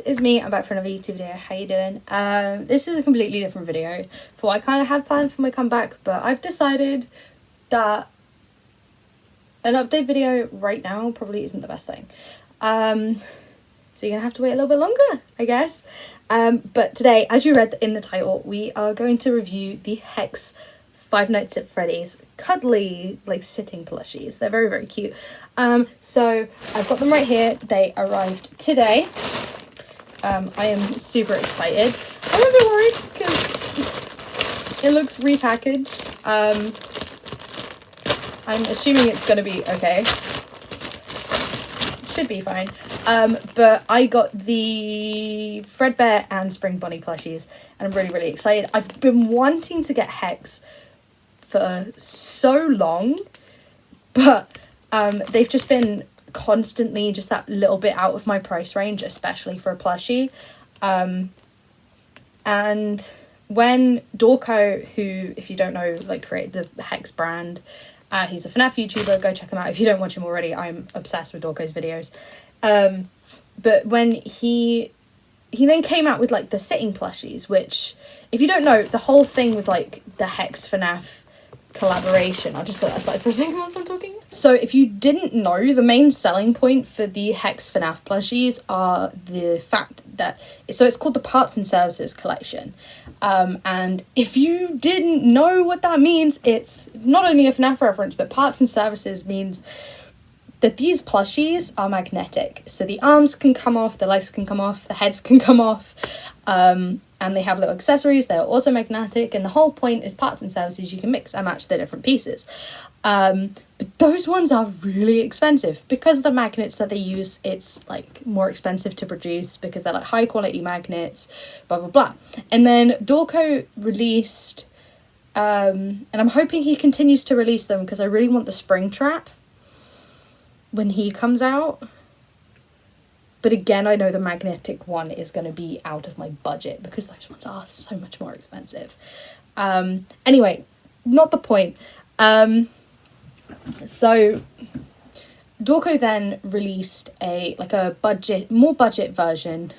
it's me. I'm back for another YouTube video. How you doing? This is a completely different video for what I kind of had planned for my comeback, but I've decided that an update video right now probably isn't the best thing. So you're gonna have to wait a little bit longer, I guess. But today, as you read in the title, we are going to review the Hex Five Nights at Freddy's Cuddly, like, sitting plushies. They're very, very cute. So I've got them right here. They arrived today. I am super excited. I'm a bit worried because it looks repackaged. I'm assuming it's gonna be okay. Should be fine. But I got the Fredbear and Spring Bunny plushies, and I'm really, really excited. I've been wanting to get Hex for so long, but they've just been constantly just that little bit out of my price range, especially for a plushie. And when Dawko, who, if you don't know, like, created the Hex brand, he's a FNAF YouTuber, go check him out if you don't watch him already. I'm obsessed with Dawko's videos. But when he then came out with, like, the sitting plushies, which, if you don't know, the whole thing with, like, the Hex FNAF collaboration, I'll just put that aside for a second whilst I'm talking. So if you didn't know, the main selling point for the Hex FNAF plushies are the fact that, so it's called the Parts and Services collection. And if you didn't know what that means, it's not only a FNAF reference, but Parts and Services means that these plushies are magnetic. So the arms can come off, the legs can come off, the heads can come off, and they have little accessories. They're also magnetic, and the whole point is Parts and Services. You can mix and match the different pieces. But those ones are really expensive because of the magnets that they use. It's, like, more expensive to produce because they're, like, high quality magnets, blah blah blah. And then Dawko released, and I'm hoping he continues to release them because I really want the Spring Trap when he comes out. But again, I know the magnetic one is going to be out of my budget because those ones are so much more expensive. Anyway, not the point. So Dawko then released a more budget version,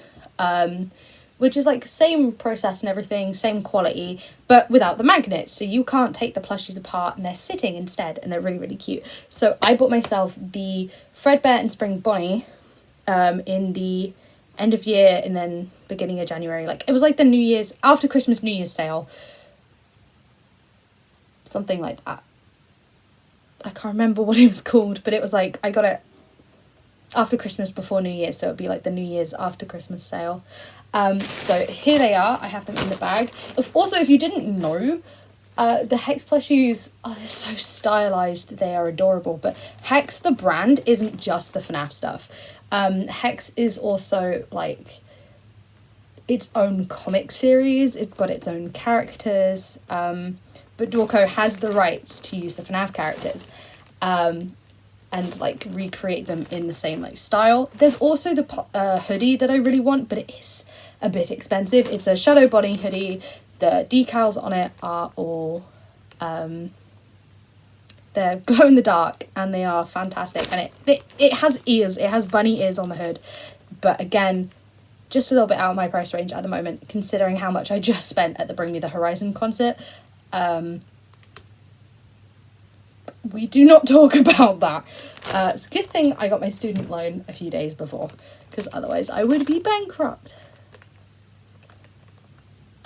which is, like, same process and everything, same quality, but without the magnets. So you can't take the plushies apart, and they're sitting instead, and they're really, really cute. So I bought myself the Fredbear and Spring Bunny in the end of year and then beginning of January. Like, it was like the New Year's, after Christmas New Year's sale. Something like that. I can't remember what it was called, but it was like, I got it after Christmas before New Year's, so it'd be like the New Year's after Christmas sale. So here they are. I have them in the bag. Also, if you didn't know, the Hex plushies, they're so stylized. They are adorable. But Hex, the brand, isn't just the FNAF stuff. Hex is also, like, its own comic series. It's got its own characters. But Dawko has the rights to use the FNAF characters. And, like, recreate them in the same, like, style. There's also the hoodie that I really want, but it is a bit expensive. It's a Shadow Bonnie hoodie. The decals on it are all, they're glow in the dark, and they are fantastic. And it has ears. It has bunny ears on the hood. But again, just a little bit out of my price range at the moment, considering how much I just spent at the Bring Me the Horizon concert. We do not talk about that. It's a good thing I got my student loan a few days before, because otherwise I would be bankrupt.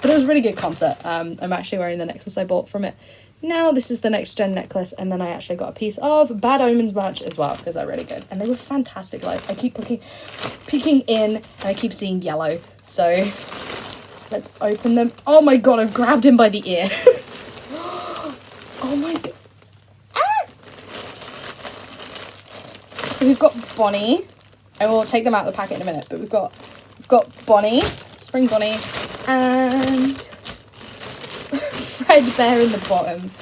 But it was a really good concert. I'm actually wearing the necklace I bought from it. Now this is the next gen necklace, and then I actually got a piece of Bad Omens merch as well, because they're really good. And they were fantastic. Like, I keep peeking in, and I keep seeing yellow. So let's open them. Oh my god, I've grabbed him by the ear. Oh my god. So we've got Bonnie. I will take them out of the packet in a minute, but we've got Bonnie, Spring Bonnie, and Fredbear in the bottom.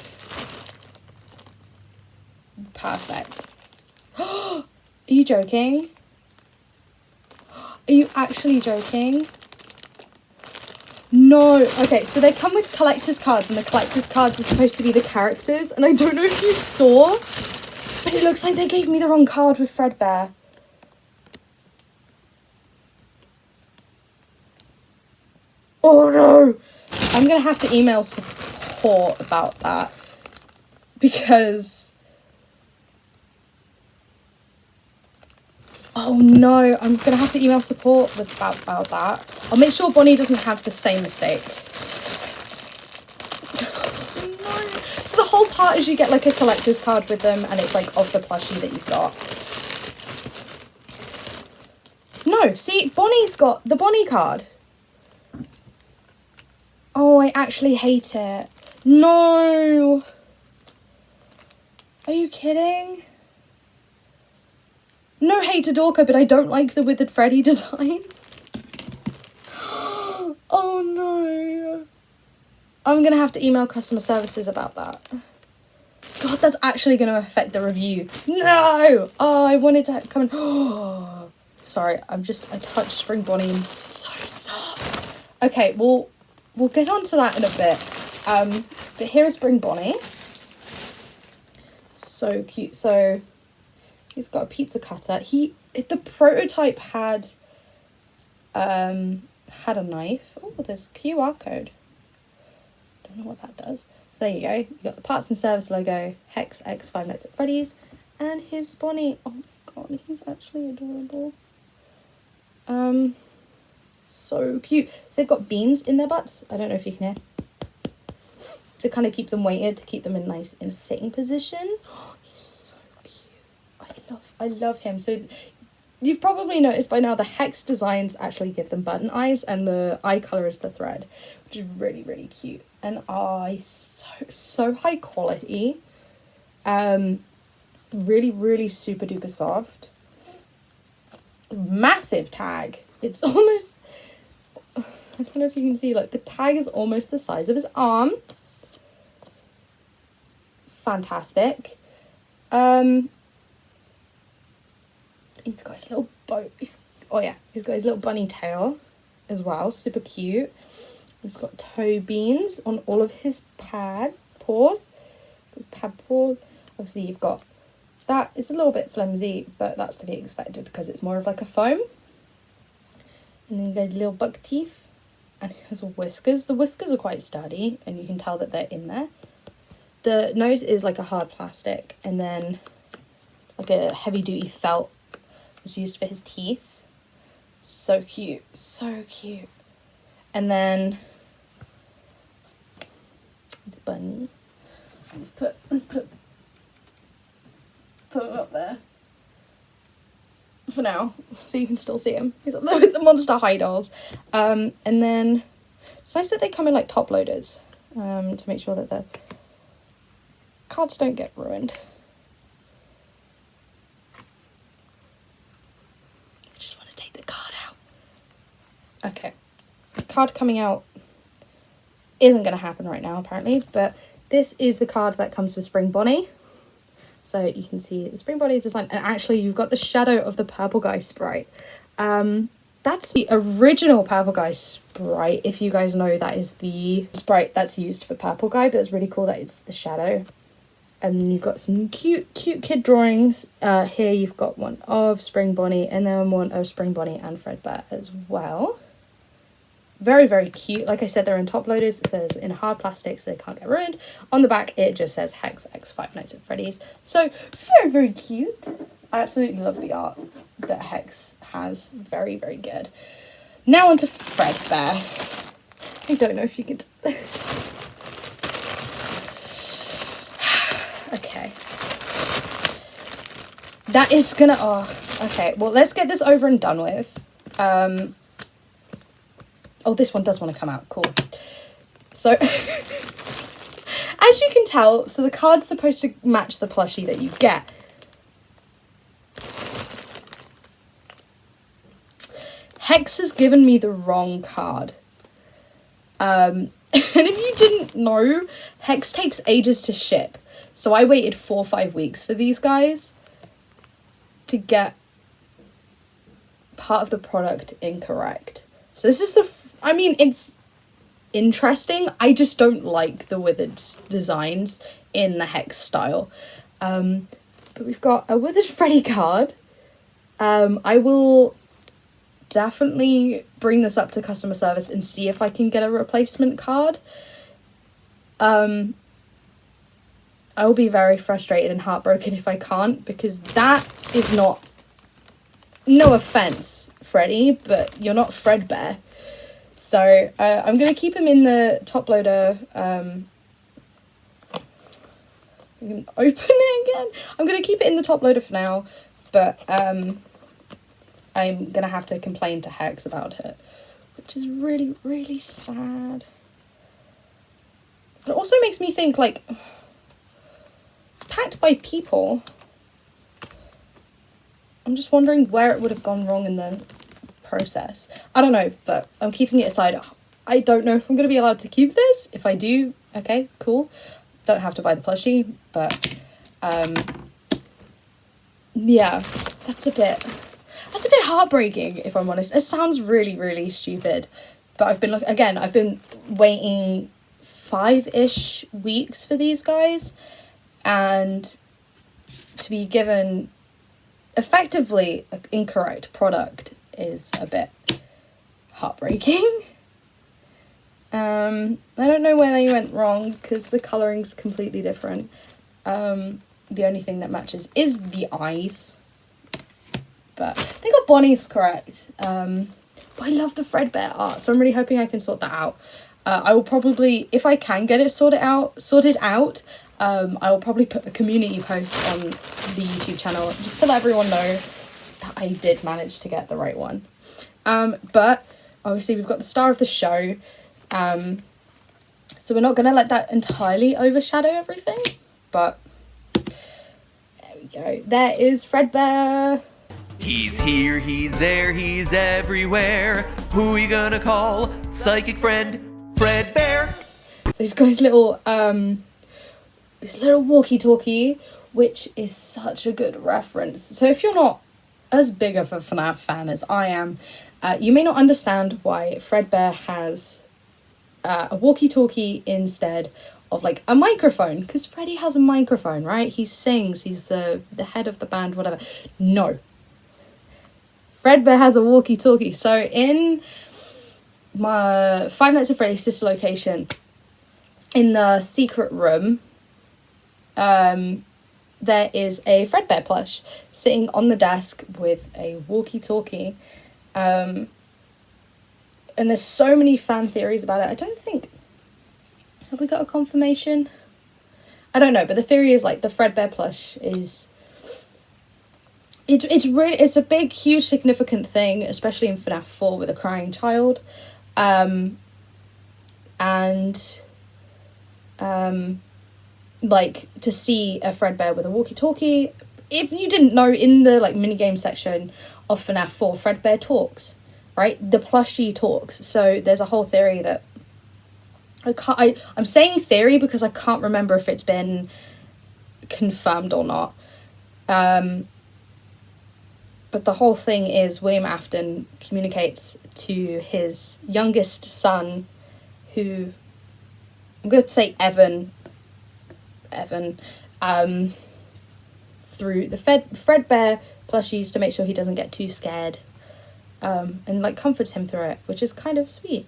Perfect. Are you joking? Are you actually joking? No. Okay, so they come with collector's cards, and the collector's cards are supposed to be the characters, and I don't know if you saw, but it looks like they gave me the wrong card with Fredbear. Oh no! I'm gonna have to email support about that because... Oh no, I'm gonna have to email support about that. I'll make sure Bonnie doesn't have the same mistake. No. So the whole part is you get like a collector's card with them and it's like of the plushie that you've got. No, see, Bonnie's got the Bonnie card. Oh, I actually hate it. No. Are you kidding? No hate to Dawko, but I don't like the withered Freddy design. Oh no. I'm gonna have to email customer services about that. God, that's actually gonna affect the review. No! Oh, I wanted to come and... Oh, sorry, I touched Spring Bonnie and so soft. Okay, we'll get onto that in a bit. But here is Spring Bonnie. So cute. So he's got a pizza cutter. The prototype had a knife. Oh, there's a QR code. Don't know what that does. So there you go. You got the parts and service logo, Hex X Five Nights at Freddy's, and his Bonnie. Oh my god, he's actually adorable. So cute. So they've got beans in their butts. I don't know if you can hear. To kind of keep them weighted, to keep them in a sitting position. Oh, he's so cute. I love him. So you've probably noticed by now the Hex designs actually give them button eyes and the eye colour is the thread, which is really, really cute. And he's so high quality. Really, really super duper soft. Massive tag. It's almost... I don't know if you can see, like the tag is almost the size of his arm. Fantastic. He's got his little boat. He's got his little bunny tail as well. Super cute. He's got toe beans on all of his paws. His pad paws. Obviously, you've got that. It's a little bit flimsy, but that's to be expected because it's more of like a foam. And then you got little buck teeth. And he has whiskers. The whiskers are quite sturdy, and you can tell that they're in there. The nose is like a hard plastic, and then like a heavy-duty felt was used for his teeth. So cute, so cute. And then the bunny. Let's put him up there for now, so you can still see him. He's up there with the Monster High dolls. And then it's nice that they come in like top loaders, to make sure that the cards don't get ruined. I just want to take the card out. Okay. The card coming out isn't going to happen right now, apparently, but this is the card that comes with Spring Bonnie. So you can see the Spring Bonnie design, and actually you've got the shadow of the Purple Guy sprite. That's the original Purple Guy sprite. If you guys know, that is the sprite that's used for Purple Guy, but it's really cool that it's the shadow. And then you've got some cute kid drawings. Here you've got one of Spring Bonnie, and then one of Spring Bonnie and Fredbear as well. Very, very cute. Like I said, they're in top loaders. It says in hard plastic so they can't get ruined. On the back, it just says Hex X Five Nights at Freddy's. So, very, very cute. I absolutely love the art that Hex has. Very, very good. Now on to Fredbear. I don't know if you could... Okay. That is gonna... Oh, okay. Well, let's get this over and done with. Oh, this one does want to come out. Cool. So, as you can tell, so the card's supposed to match the plushie that you get. Hex has given me the wrong card. And if you didn't know, Hex takes ages to ship. So I waited 4 or 5 weeks for these guys to get part of the product incorrect. So this is the... I mean, it's interesting. I just don't like the withered designs in the Hex style. But we've got a withered Freddy card. I will definitely bring this up to customer service and see if I can get a replacement card. I will be very frustrated and heartbroken if I can't, because that is not, no offense, Freddy, but you're not Fredbear. So I'm going to keep him in the top loader. I'm going to open it again. I'm going to keep it in the top loader for now, but I'm going to have to complain to Hex about it, which is really, really sad. But it also makes me think, like, packed by people, I'm just wondering where it would have gone wrong in the process. I don't know, but I'm keeping it aside. I don't know if I'm going to be allowed to keep this. If I do, okay, cool. Don't have to buy the plushie, but yeah, that's a bit heartbreaking, if I'm honest. It sounds really, really stupid, but I've been waiting 5-ish weeks for these guys, and to be given effectively an incorrect product is a bit heartbreaking. I don't know where they went wrong, because the colouring's completely different. The only thing that matches is the eyes, but they got Bonnie's correct. But I love the Fredbear art, so I'm really hoping I can sort that out. I will probably, if I can get it sorted out, I will probably put a community post on the YouTube channel just to let everyone know that I did manage to get the right one. But obviously we've got the star of the show, so we're not going to let that entirely overshadow everything, but there we go. There is Fredbear. He's here, he's there, he's everywhere. Who you gonna call? Psychic friend, Fredbear. So he's got his little walkie-talkie, which is such a good reference. So if you're not as big of a FNAF fan as I am, you may not understand why Fredbear has a walkie-talkie instead of like a microphone, because Freddy has a microphone, right? He sings, he's the head of the band, whatever. No. Fredbear has a walkie-talkie. So in my Five Nights at Freddy's sister location, in the secret room, there is a Fredbear plush sitting on the desk with a walkie-talkie. And there's so many fan theories about it. I don't think... Have we got a confirmation? I don't know, but the theory is like the Fredbear plush is... It's a big, huge, significant thing, especially in FNAF 4 with a crying child. Like, to see a Fredbear with a walkie-talkie, if you didn't know, in the like minigame section of FNAF 4, Fredbear talks, right? The plushie talks. So there's a whole theory that I'm saying theory because I can't remember if it's been confirmed or not. But the whole thing is William Afton communicates to his youngest son, who I'm going to say Evan, through the Fredbear plushies to make sure he doesn't get too scared, and like comforts him through it, which is kind of sweet.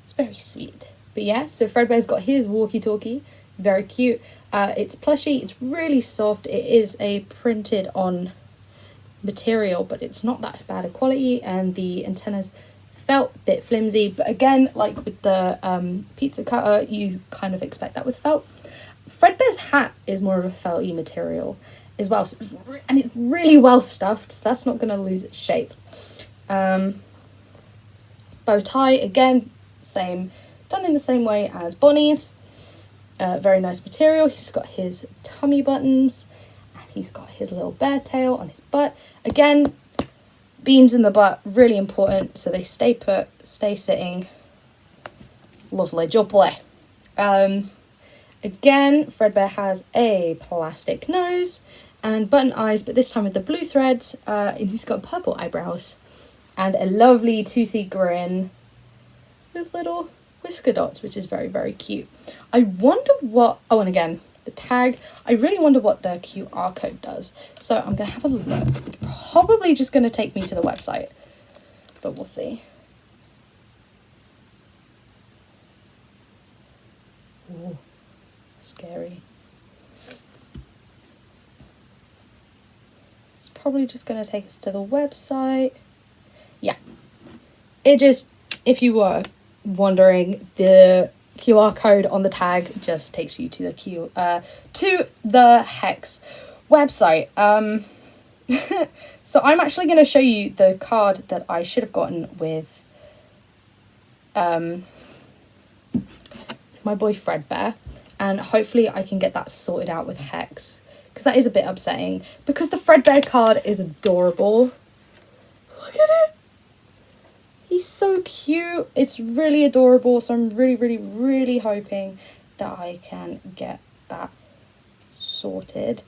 It's very sweet. But yeah, so Fredbear's got his walkie-talkie, very cute. It's plushy, it's really soft. It is a printed on material, but it's not that bad a quality, and the antennas felt a bit flimsy, but again, like with the pizza cutter, you kind of expect that with felt. Fredbear's hat is more of a felty material as well, so, and it's really well stuffed, so that's not going to lose its shape. Bow tie, again, same, done in the same way as Bonnie's. Very nice material. He's got his tummy buttons, and he's got his little bear tail on his butt. Again, beans in the butt, really important, so they stay put, stay sitting. Lovely job, boy. Again, Fredbear has a plastic nose and button eyes, but this time with the blue threads. And he's got purple eyebrows and a lovely toothy grin with little whisker dots, which is very, very cute. I wonder what... Oh, and again, the tag. I really wonder what the QR code does. So I'm going to have a look. It's probably just going to take me to the website. but we'll see. Ooh, scary. It's probably just going to take us to the website. Yeah. It just, if you were wondering, the QR code on the tag just takes you to the Hex website. So I'm actually going to show you the card that I should have gotten with my boy Fredbear, and hopefully I can get that sorted out with Hex, because that is a bit upsetting, because the Fredbear card is adorable. Look at it. He's so cute. It's really adorable, so I'm really, really, really hoping that I can get that sorted.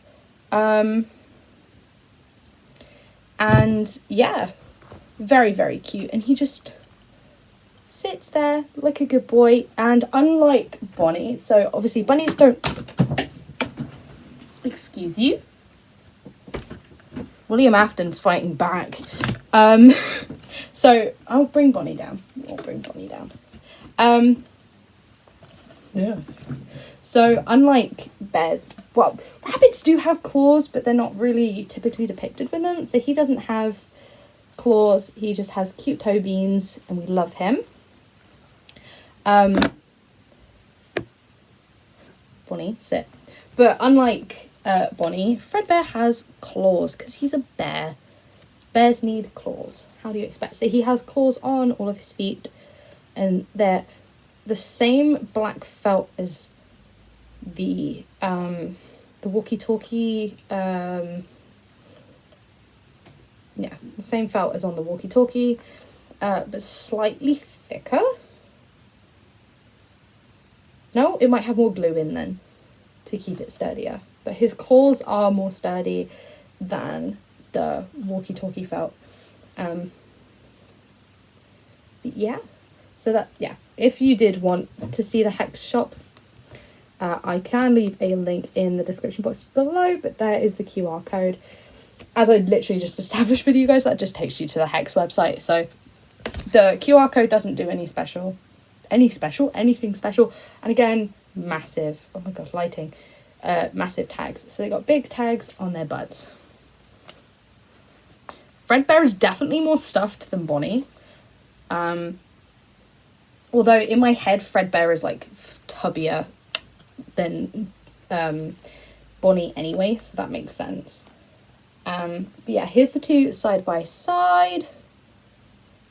And yeah, very, very cute. And he just sits there like a good boy. And unlike Bonnie, so obviously bunnies don't... Excuse you. William Afton's fighting back. So I'll bring Bonnie down. Yeah. So unlike bears, well, rabbits do have claws, but they're not really typically depicted with them. So he doesn't have claws. He just has cute toe beans, and we love him. Bonnie, sit. But unlike Bonnie, Fredbear has claws because he's a bear. Bears need claws. How do you expect? So he has claws on all of his feet, and they're the same black felt as the walkie-talkie. Yeah, the same felt as on the walkie-talkie, but slightly thicker. No, it might have more glue in then to keep it sturdier. But his claws are more sturdy than the walkie-talkie felt. But yeah, so that, yeah, if you did want to see the Hex shop, I can leave a link in the description box below, but there is the QR code. As I literally just established with you guys, that just takes you to the Hex website. So the QR code doesn't do anything special. And again, massive, oh my god, lighting, massive tags. So they got big tags on their butts. Fredbear is definitely more stuffed than Bonnie. Although in my head, Fredbear is like tubbier than Bonnie anyway, so that makes sense. But yeah, here's the two side by side.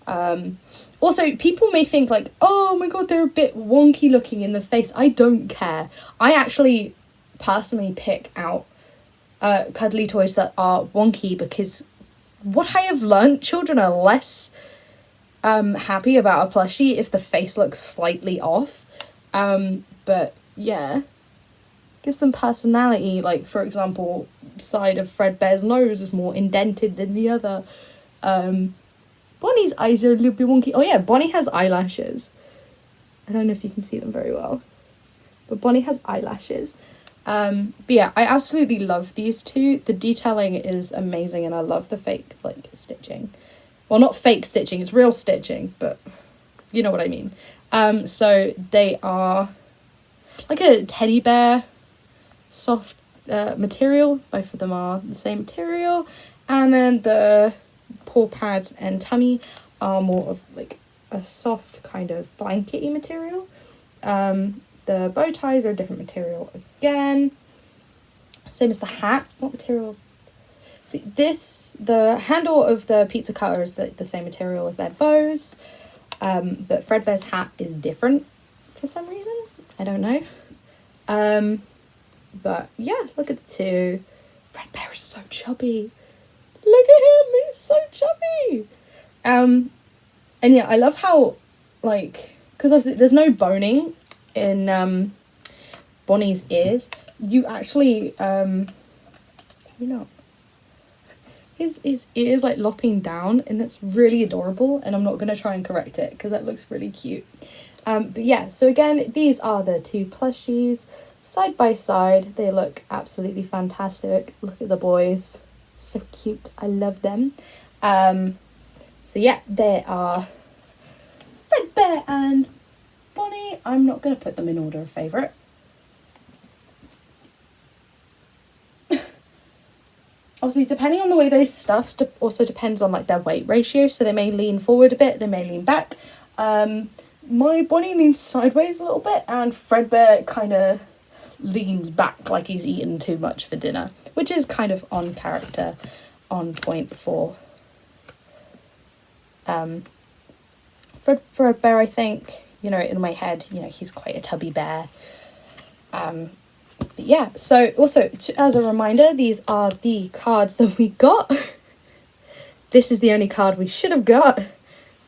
Also, people may think like, oh my god, they're a bit wonky looking in the face. I don't care. I actually personally pick out cuddly toys that are wonky because what I have learned, children are less happy about a plushie if the face looks slightly off. But yeah, gives them personality. Like, for example, side of Fredbear's nose is more indented than the other. Bonnie's eyes are a little bit wonky. Oh yeah, Bonnie has eyelashes. I don't know if you can see them very well, but Bonnie has eyelashes. But yeah, I absolutely love these two. The detailing is amazing, and I love the fake like stitching. Well, not fake stitching, it's real stitching, but you know what I mean. So they are like a teddy bear soft material. Both of them are the same material, and then the paw pads and tummy are more of like a soft kind of blankety material. The bow ties are a different material again. Same as the hat. What materials? See, the handle of the pizza cutter is the same material as their bows. But Fredbear's hat is different for some reason. I don't know. But yeah, look at the two. Fredbear is so chubby. Look at him, he's so chubby. And yeah, I love how, like, because obviously there's no boning in Bonnie's ears. You actually, his ears like lopping down, and that's really adorable, and I'm not going to try and correct it because that looks really cute. But yeah, so again, these are the two plushies side by side. They look absolutely fantastic. Look at the boys. So cute. I love them. So So yeah, they are Fredbear and Bonnie. I'm not going to put them in order of favourite. Obviously, depending on the way they stuffed, also depends on like their weight ratio. So they may lean forward a bit, they may lean back. My Bonnie leans sideways a little bit, and Fredbear kind of leans back like he's eaten too much for dinner, which is kind of on character, on point for Fredbear. I think, you know, in my head, you know, he's quite a tubby bear. But yeah, so also as a reminder, these are the cards that we got. This is the only card we should have got.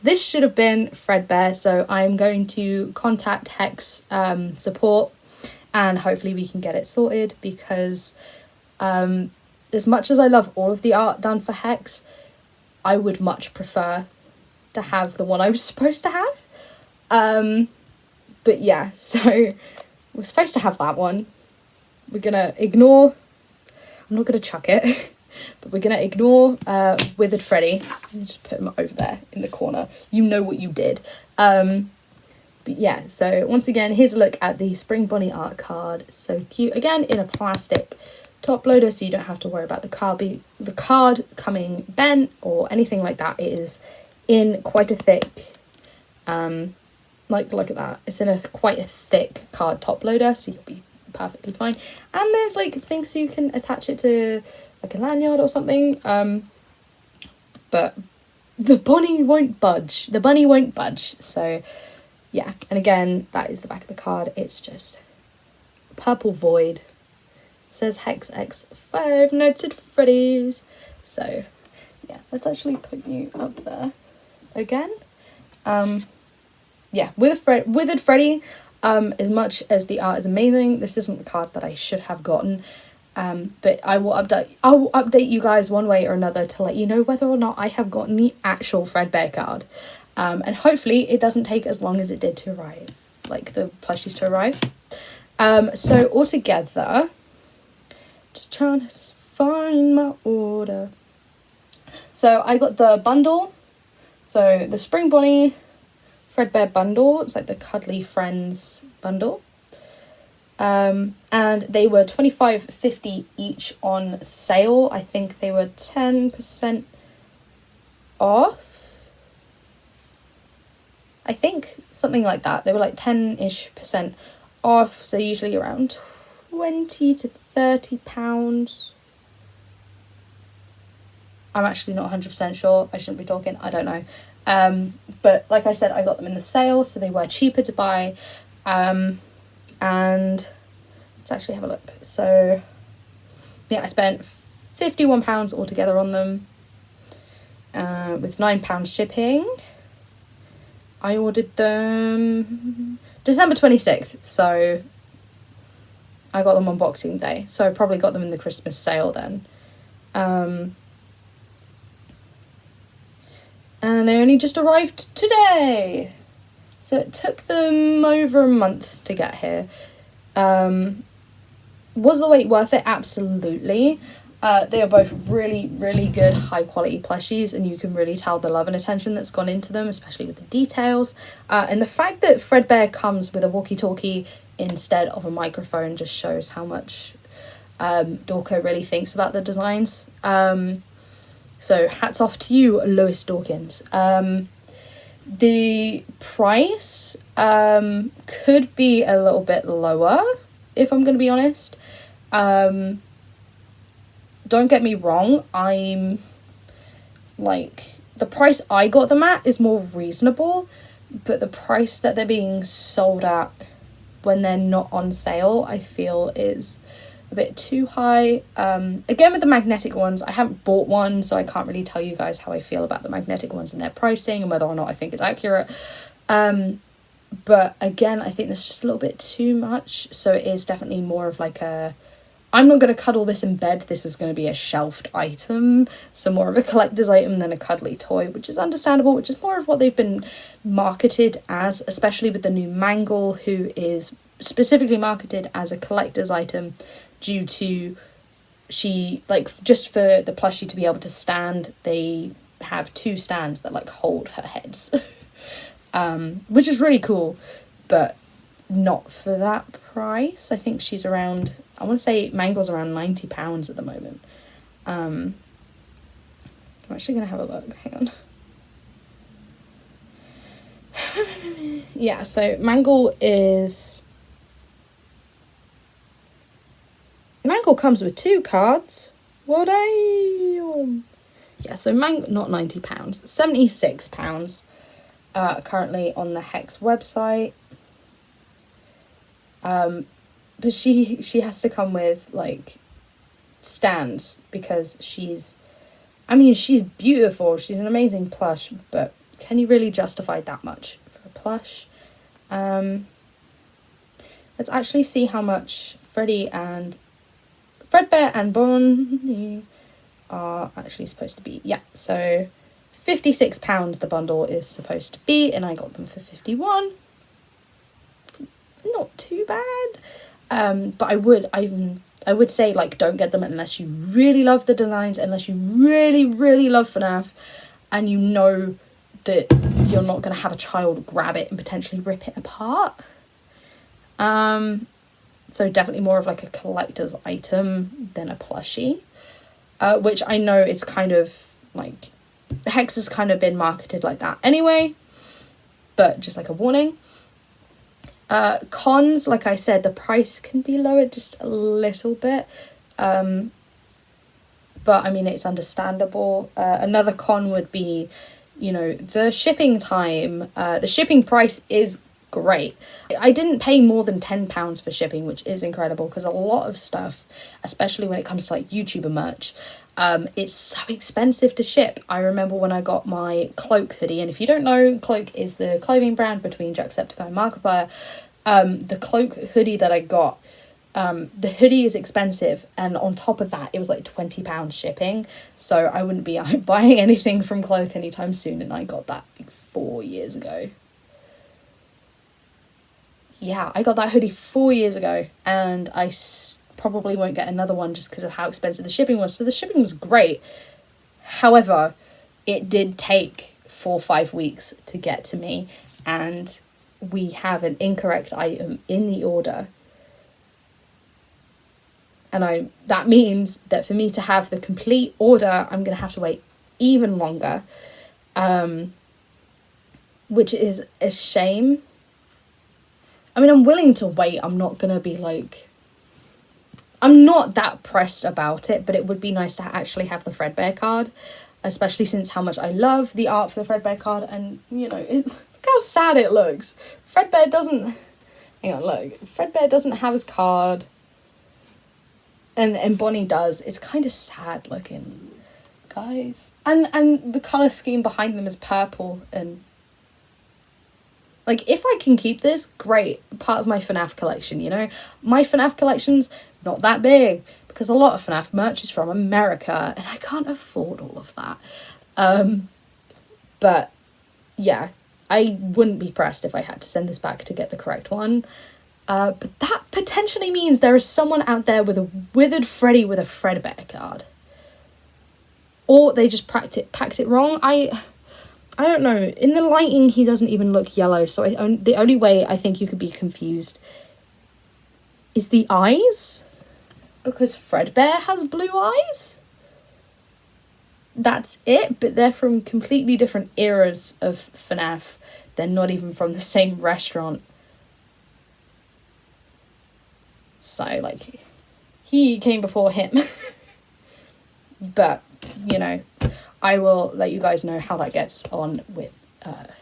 This should have been Fredbear, so I'm going to contact Hex support, and hopefully we can get it sorted, because as much as I love all of the art done for Hex, I would much prefer to have the one I was supposed to have. But yeah, so we're supposed to have that one. We're gonna ignore, I'm not gonna chuck it, but we're gonna ignore Withered Freddy. Let me just put him over there in the corner. You know what you did. But yeah, so once again, here's a look at the Spring Bonnie art card. So cute. Again, in a plastic top loader, so you don't have to worry about the card coming bent or anything like that. It is in quite a thick, like look at that. It's in quite a thick card top loader, so you'll be perfectly fine. And there's like things so you can attach it to like a lanyard or something. But the Bonnie won't budge. The bunny won't budge. So yeah, and again, that is the back of the card. It's just purple void. It says Hex X5 noted Freddy's. So yeah, let's actually put you up there again. Yeah, Withered Freddy. As much as the art is amazing, this isn't the card that I should have gotten. But I will update you guys one way or another to let you know whether or not I have gotten the actual Fredbear card. And hopefully it doesn't take as long as it did to arrive, like the plushies to arrive. So altogether, just trying to find my order. So I got the bundle. So the Spring Bonnie Fredbear bundle. It's like the Cuddly Friends bundle. And they were $25.50 each on sale. I think they were 10% off. I think something like that. They were like 10-ish% off. So usually around £20 to £30. I'm actually not 100% sure. I shouldn't be talking. I don't know. But like I said, I got them in the sale, so they were cheaper to buy. And let's actually have a look. So yeah, I spent £51 altogether on them, with £9 shipping. I ordered them December 26th, so I got them on Boxing Day, so I probably got them in the Christmas sale then. And they only just arrived today, so it took them over a month to get here. Was the wait worth it? Absolutely. They are both really, really good, high quality plushies, and you can really tell the love and attention that's gone into them, especially with the details. And the fact that Fredbear comes with a walkie-talkie instead of a microphone just shows how much Dawko really thinks about the designs. So hats off to you, Lewis Dawkins. The price could be a little bit lower, if I'm going to be honest. Don't get me wrong, I'm like, the price I got them at is more reasonable, but the price that they're being sold at when they're not on sale, I feel is a bit too high. Again, with the magnetic ones, I haven't bought one, so I can't really tell you guys how I feel about the magnetic ones and their pricing and whether or not I think it's accurate. But again, I think that's just a little bit too much, so it is definitely more of like a, I'm not going to cuddle this in bed, this is going to be a shelved item, so more of a collector's item than a cuddly toy, which is understandable, which is more of what they've been marketed as, especially with the new Mangle, who is specifically marketed as a collector's item due to she, like, just for the plushie to be able to stand, they have 2 stands that like hold her heads, which is really cool, but not for that price. I think she's around, I want to say Mangle's around £90 at the moment. I'm actually going to have a look. Hang on. Yeah, so Mangle comes with 2 cards. What a... Yeah, so not £90, £76 currently on the Hex website. But she has to come with like stands because she's beautiful. She's an amazing plush, but can you really justify that much for a plush? Let's actually see how much Freddy and Fredbear and Bonnie are actually supposed to be. Yeah, so £56 the bundle is supposed to be, and I got them for 51. Not too bad. But I would say, like, don't get them unless you really love the designs, unless you really, really love FNAF, and you know that you're not going to have a child grab it and potentially rip it apart. So definitely more of like a collector's item than a plushie, which I know it's kind of like, Hex has kind of been marketed like that anyway, but just like a warning. Cons, like I said, the price can be lowered just a little bit, but I mean, it's understandable. Another con would be, you know, the shipping time. The shipping price is great. I didn't pay more than £10 for shipping, which is incredible, because a lot of stuff, especially when it comes to like YouTuber merch, it's so expensive to ship. I remember when I got my Cloak hoodie, and if you don't know, Cloak is the clothing brand between Jacksepticeye and Markiplier. The Cloak hoodie that I got, the hoodie is expensive, and on top of that it was like £20 shipping, so I wouldn't be buying anything from Cloak anytime soon, and I got that like 4 years ago. Yeah, I got that hoodie 4 years ago, and I probably won't get another one just because of how expensive the shipping was. So the shipping was great. However, it did take 4 or 5 weeks to get to me, and we have an incorrect item in the order. And that means that for me to have the complete order, I'm going to have to wait even longer, which is a shame. I mean, I'm willing to wait. I'm not going to be like... I'm not that pressed about it, but it would be nice to actually have the Fredbear card, especially since how much I love the art for the Fredbear card. And, you know, look how sad it looks. Fredbear doesn't... Hang on, look. Fredbear doesn't have his card. And Bonnie does. It's kind of sad looking, guys. And the colour scheme behind them is purple, and... Like, if I can keep this, great. Part of my FNAF collection, you know? My FNAF collection's not that big, because a lot of FNAF merch is from America, and I can't afford all of that. But, yeah, I wouldn't be pressed if I had to send this back to get the correct one. But that potentially means there is someone out there with a withered Freddy with a Fredbear card. Or they just packed it wrong. I don't know. In the lighting, he doesn't even look yellow. So the only way I think you could be confused is the eyes. Because Fredbear has blue eyes. That's it. But they're from completely different eras of FNAF. They're not even from the same restaurant. So, like, he came before him. But, you know... I will let you guys know how that gets on with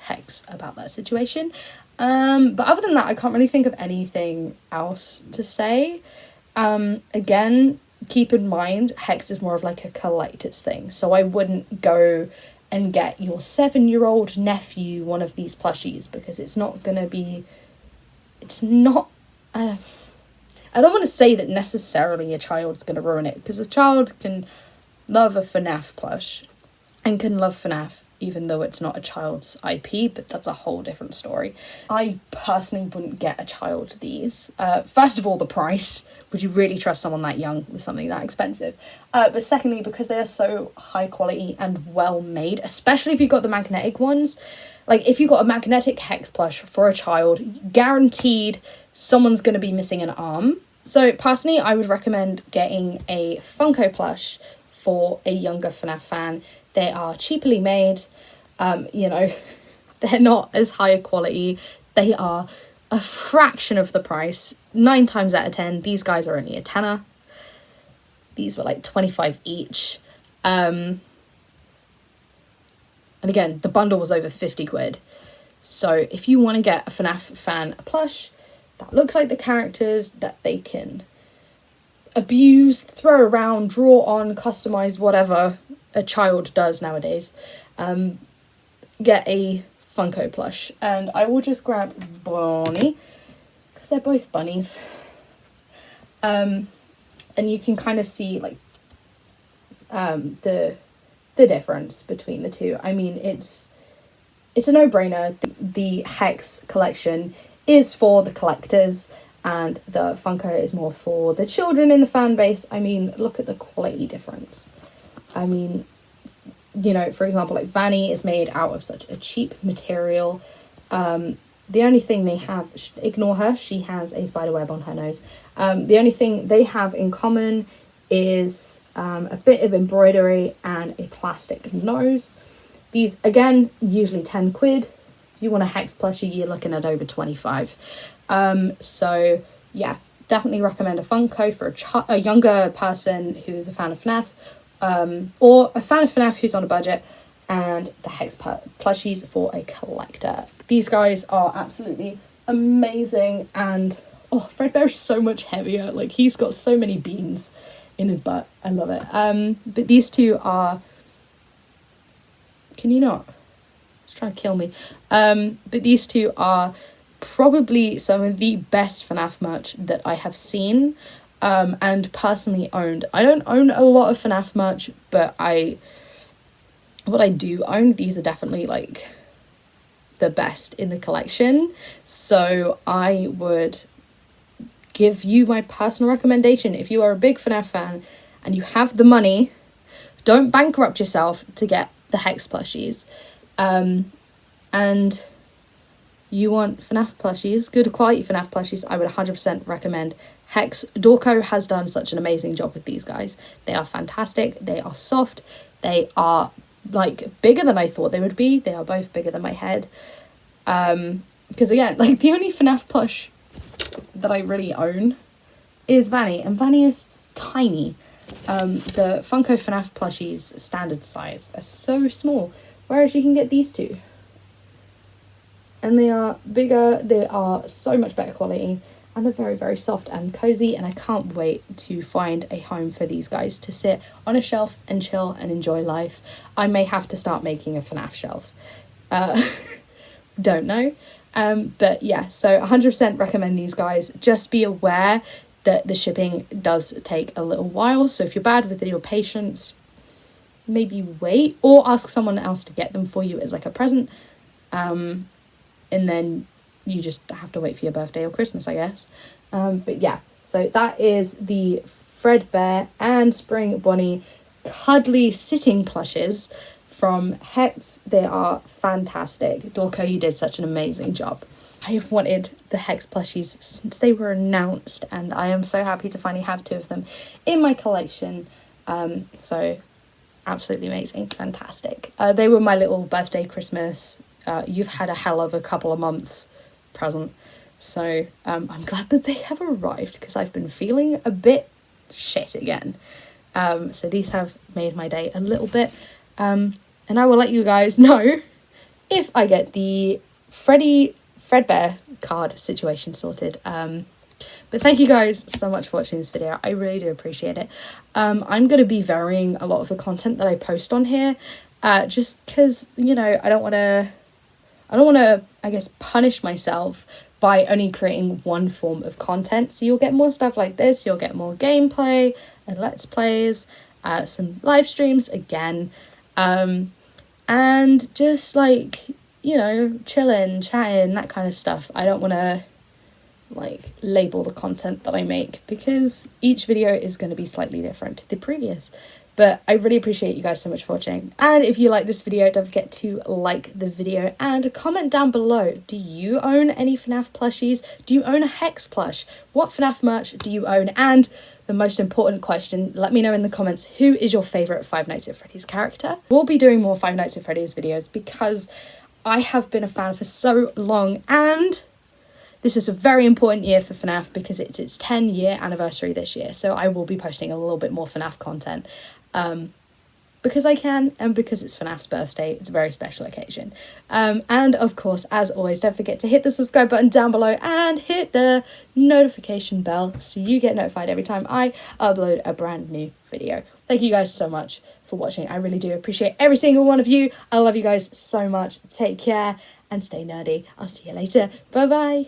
Hex about that situation. But other than that, I can't really think of anything else to say. Again, keep in mind, Hex is more of like a collector's thing. So I wouldn't go and get your 7-year-old nephew one of these plushies, because it's not going to be... It's not... I don't want to say that necessarily a child's going to ruin it, because a child can love a FNAF plush and can love FNAF even though it's not a child's IP, but that's a whole different story. I personally wouldn't get a child these. First of all, the price. Would you really trust someone that young with something that expensive? But secondly, because they are so high quality and well made, especially if you've got the magnetic ones. Like, if you've got a magnetic hex plush for a child, guaranteed someone's going to be missing an arm. So personally, I would recommend getting a Funko plush for a younger FNAF fan. They are cheaply made, you know, they're not as high a quality. They are a fraction of the price. 9 times out of 10, these guys are only a tenner. These were like 25 each. And again, the bundle was over 50 quid. So if you want to get a FNAF fan plush that looks like the characters, that they can abuse, throw around, draw on, customize, whatever a child does nowadays, get a Funko plush. And I will just grab Bonnie, because they're both bunnies. And you can kind of see like the difference between the two. I mean, it's a no-brainer. The Hex collection is for the collectors, and the Funko is more for the children in the fan base. I mean, look at the quality difference. I mean, you know, for example, like Vanny is made out of such a cheap material. The only thing they have, ignore her, she has a spider web on her nose. The only thing they have in common is a bit of embroidery and a plastic nose. These, again, usually 10 quid. If you want a Hex plushie, you're looking at over 25. So, yeah, definitely recommend a Funko for a younger person who's a fan of FNAF, or a fan of FNAF who's on a budget, and the Hex plushies for a collector. These guys are absolutely amazing, and oh, Fredbear is so much heavier. Like, he's got so many beans in his butt. I love it. But these two are... Can you not? It's trying to kill me. But these two are probably some of the best FNAF merch that I have seen, and personally owned. I don't own a lot of FNAF merch, but what I do own, these are definitely like the best in the collection. So I would give you my personal recommendation. If you are a big FNAF fan and you have the money, don't bankrupt yourself to get the Hex plushies. And you want FNAF plushies, good quality FNAF plushies, I would 100% recommend Hex. Dawko has done such an amazing job with these guys. They are fantastic. They are soft. They are like bigger than I thought they would be. They are both bigger than my head. Because again, like the only FNAF plush that I really own is Vanny, and Vanny is tiny. The Funko FNAF plushies standard size are so small, whereas you can get these two. And they are bigger, they are so much better quality, and they're very, very soft and cozy, and I can't wait to find a home for these guys to sit on a shelf and chill and enjoy life. I may have to start making a FNAF shelf. Don't know. But yeah, so 100% recommend these guys. Just be aware that the shipping does take a little while, so if you're bad with your patience, maybe wait, or ask someone else to get them for you as like a present. And then you just have to wait for your birthday or Christmas, I guess. But yeah, so that is the Fredbear and Spring Bonnie Cuddly sitting plushes from Hex. They are fantastic. Dawko, you did such an amazing job. I have wanted the Hex plushies since they were announced, and I am so happy to finally have 2 of them in my collection. So absolutely amazing, fantastic. They were my little birthday, Christmas, you've had a hell of a couple of months present. So I'm glad that they have arrived, because I've been feeling a bit shit again. So these have made my day a little bit. And I will let you guys know if I get the Fredbear card situation sorted. But thank you guys so much for watching this video. I really do appreciate it. I'm going to be varying a lot of the content that I post on here, just because, you know, I don't want to, I guess, punish myself by only creating one form of content. So you'll get more stuff like this, you'll get more gameplay and let's plays, some live streams again. and just like, you know, chilling, chatting, that kind of stuff. I don't want to like label the content that I make because each video is going to be slightly different to the previous. But I really appreciate you guys so much for watching. And if you like this video, don't forget to like the video and comment down below. Do you own any FNAF plushies? Do you own a Hex plush? What FNAF merch do you own? And the most important question, let me know in the comments, who is your favourite Five Nights at Freddy's character? We'll be doing more Five Nights at Freddy's videos because I have been a fan for so long, and this is a very important year for FNAF because it's its 10-year anniversary this year. So I will be posting a little bit more FNAF content. Because I can, and because it's FNAF's birthday. It's a very special occasion. And of course, as always, don't forget to hit the subscribe button down below and hit the notification bell so you get notified every time I upload a brand new video. Thank you guys so much for watching. I really do appreciate every single one of you. I love you guys so much. Take care and stay nerdy. I'll see you later. Bye bye.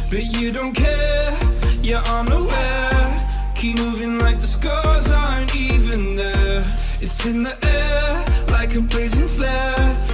But you don't care, you're unaware. Keep moving like the scars aren't even there. It's in the air like a blazing flare.